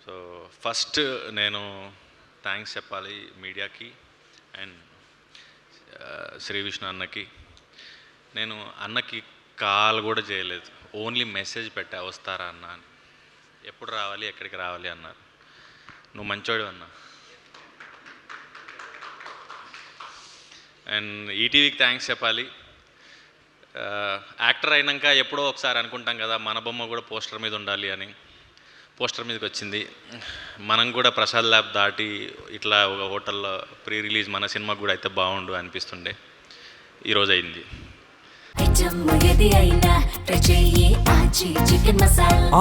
So first నేను thanks చెప్పాలి మీడియాకి అండ్ శ్రీ విష్ణు అన్నకి. నేను అన్నకి కాల్ కూడా చేయలేదు, ఓన్లీ మెసేజ్ పెట్టా వస్తారా అన్న అని. ఎప్పుడు రావాలి, ఎక్కడికి రావాలి అన్నారు. నువ్వు మంచోడు అన్న. అండ్ ఈటీవీకి థ్యాంక్స్ చెప్పాలి. యాక్టర్ అయినాక ఎప్పుడో ఒకసారి అనుకుంటాం కదా మన బొమ్మ కూడా పోస్టర్ మీద ఉండాలి అని. పోస్టర్ మీదకి వచ్చింది. మనం కూడా ప్రసాద్ ల్యాబ్ దాటి ఇట్లా ఒక హోటల్లో ప్రీ రిలీజ్ మన సినిమా కూడా అయితే బాగుండు అనిపిస్తుండే. ఈరోజు అయింది.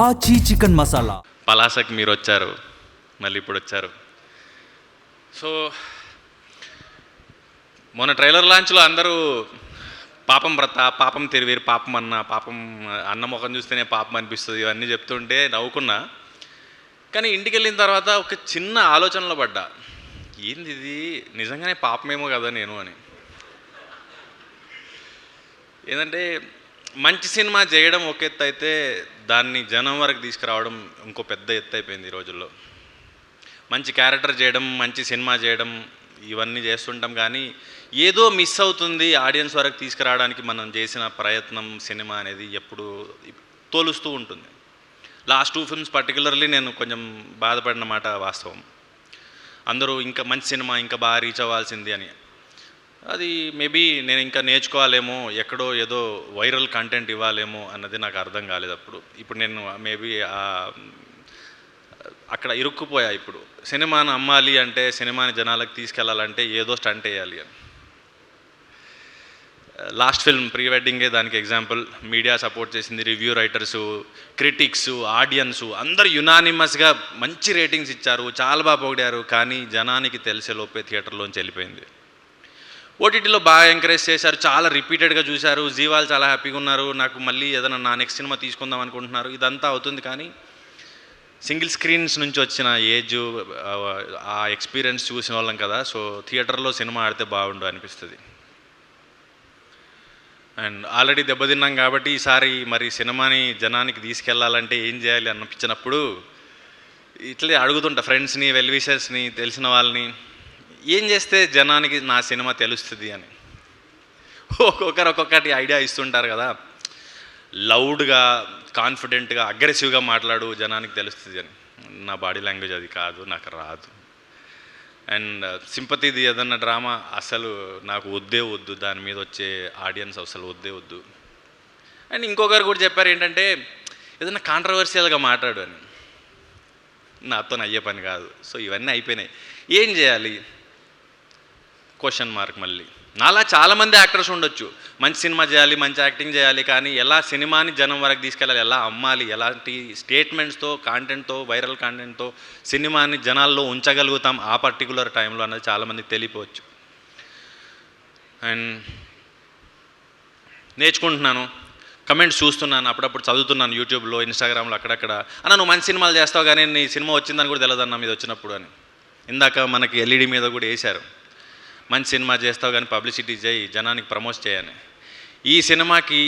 ఆచి చికెన్ మసాలా పలాసకి మీరు వచ్చారు, మళ్ళీ ఇప్పుడు వచ్చారు. సో మొన్న ట్రైలర్ లాంచ్లో అందరూ పాపం వ్రత, పాపం తెరివేరు, పాపం అన్న, పాపం అన్న ముఖం చూస్తేనే పాపం అనిపిస్తుంది ఇవన్నీ చెప్తుంటే నవ్వుకున్నా. కానీ ఇంటికి వెళ్ళిన తర్వాత ఒక చిన్న ఆలోచనలో పడ్డా, ఏంది ఇది నిజంగానే పాపమేమో కదా నేను అని. ఏంటంటే మంచి సినిమా చేయడం ఒక ఎత్తు అయితే దాన్ని జనం వరకు తీసుకురావడం ఇంకో పెద్ద ఎత్తు అయిపోయింది ఈ రోజుల్లో. మంచి క్యారెక్టర్ చేయడం, మంచి సినిమా చేయడం ఇవన్నీ చేస్తుంటాం, కానీ ఏదో మిస్ అవుతుంది ఆడియన్స్ వరకు తీసుకురావడానికి మనం చేసిన ప్రయత్నం. సినిమా అనేది ఎప్పుడు తోలుస్తూ ఉంటుంది. లాస్ట్ 2 ఫిల్మ్స్ పర్టికులర్లీ నేను కొంచెం బాధపడిన మాట వాస్తవం. అందరూ ఇంకా మంచి సినిమా ఇంకా బాగా రీచ్ అవ్వాల్సింది అని. అది మేబీ నేను ఇంకా నేర్చుకోవాలేమో, ఎక్కడో ఏదో వైరల్ కంటెంట్ ఇవ్వాలేమో అన్నది నాకు అర్థం కాలేదు అప్పుడు. ఇప్పుడు నేను మేబీ అక్కడ ఇరుక్కుపోయా. ఇప్పుడు సినిమాను అమ్మాలి అంటే, సినిమాని జనాలకు తీసుకెళ్ళాలంటే ఏదో స్టంట్ వేయాలి అని. లాస్ట్ ఫిల్మ్ ప్రీ వెడ్డింగే దానికి ఎగ్జాంపుల్. మీడియా సపోర్ట్ చేసింది, రివ్యూ రైటర్సు, క్రిటిక్స్, ఆడియన్సు అందరూ యునానిమస్గా మంచి రేటింగ్స్ ఇచ్చారు, చాలా బాగా పొగిడారు. కానీ జనానికి తెలిసే లోపే థియేటర్లోంచి వెళ్ళిపోయింది. ఓటీటీలో బాగా ఎంకరేజ్ చేశారు, చాలా రిపీటెడ్గా చూశారు, జీవాలు చాలా హ్యాపీగా ఉన్నారు, నాకు మళ్ళీ ఏదైనా నా నెక్స్ట్ సినిమా తీసుకుందాం అనుకుంటున్నారు. ఇదంతా అవుతుంది, కానీ సింగిల్ స్క్రీన్స్ నుంచి వచ్చిన ఏజ్, ఆ ఎక్స్పీరియన్స్ చూసిన వాళ్ళం కదా. సో థియేటర్లో సినిమా ఆడితే బాగుండు అనిపిస్తుంది. అండ్ ఆల్రెడీ దెబ్బతిన్నాం కాబట్టి ఈసారి మరి సినిమాని జనానికి తీసుకెళ్లాలంటే ఏం చేయాలి అనిపించినప్పుడు ఇట్లే అడుగుతుంటా ఫ్రెండ్స్ని, వెల్ విషర్స్ని, తెలిసిన వాళ్ళని, ఏం చేస్తే జనానికి నా సినిమా తెలుస్తుంది అని. ఒక్కొక్కటి ఐడియా ఇస్తుంటారు కదా. లౌడ్గా, కాన్ఫిడెంట్గా, అగ్రెసివ్గా మాట్లాడు జనానికి తెలుస్తుంది అని. నా బాడీ లాంగ్వేజ్ అది కాదు, నాకు రాదు. అండ్ సింపతిది ఏదన్నా డ్రామా అసలు నాకు వద్దే వద్దు, దాని మీద వచ్చే ఆడియన్స్ అసలు వద్దే వద్దు. అండ్ ఇంకొకరు కూడా చెప్పారు ఏంటంటే ఏదైనా కాంట్రవర్షియల్గా మాట్లాడు అని. నాతో అయ్యే పని కాదు. సో ఇవన్నీ అయిపోయినాయి. ఏం చేయాలి? Question mark. మళ్ళీ నాలా చాలామంది యాక్టర్స్ ఉండొచ్చు, మంచి సినిమా చేయాలి, మంచి యాక్టింగ్ చేయాలి, కానీ ఎలా సినిమాని జనం వరకు తీసుకెళ్ళాలి, ఎలా అమ్మాలి, ఎలాంటి స్టేట్మెంట్స్తో, కాంటెంట్తో, వైరల్ కాంటెంట్తో సినిమాని జనాల్లో ఉంచగలుగుతాం ఆ పర్టికులర్ టైంలో అన్నది చాలామందికి తెలియపోవచ్చు. అండ్ నేర్చుకుంటున్నాను, కమెంట్స్ చూస్తున్నాను, అప్పుడప్పుడు చదువుతున్నాను యూట్యూబ్లో, ఇన్స్టాగ్రామ్లో, అక్కడక్కడ. అన్న నువ్వు మంచి సినిమాలు చేస్తావు కానీ నీ సినిమా వచ్చిందని కూడా తెలియదన్న మీద వచ్చినప్పుడు అని. ఇందాక మనకి ఎల్ఈడి మీద కూడా వేశారు, మంచి సినిమా చేస్తావు కానీ పబ్లిసిటీ చేయి, జనానికి ప్రమోట్ చేయని. ఈ సినిమాకి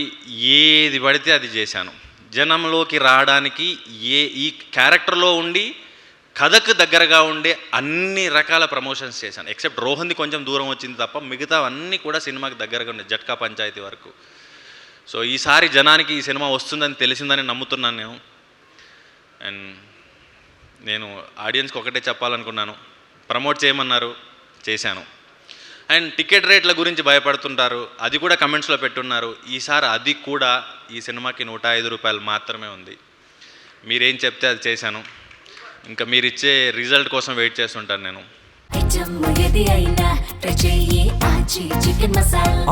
ఏది పడితే అది చేశాను. జనంలోకి రావడానికి ఈ క్యారెక్టర్లో ఉండి కథకు దగ్గరగా ఉండే అన్ని రకాల ప్రమోషన్స్ చేశాను. ఎక్సెప్ట్ రోహన్ది కొంచెం దూరం వచ్చింది తప్ప మిగతా అన్నీ కూడా సినిమాకి దగ్గరగా ఉండే, జట్కా పంచాయతీ వరకు. సో ఈసారి జనానికి ఈ సినిమా వస్తుందని తెలిసిందని నమ్ముతున్నాను నేను. అండ్ నేను ఆడియన్స్కి ఒకటే చెప్పాలనుకున్నాను, ప్రమోట్ చేయమన్నారు, చేశాను. అండ్ టికెట్ రేట్ల గురించి భయపడుతుంటారు, అది కూడా కమెంట్స్లో పెట్టున్నారు. ఈసారి అది కూడా ఈ సినిమాకి 105 రూపాయలు మాత్రమే ఉంది. మీరేం చెప్తే అది చేశాను. ఇంకా మీరు ఇచ్చే రిజల్ట్ కోసం వెయిట్ చేస్తుంటాను నేను.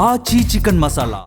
ఆచి చికెన్ మసాలా.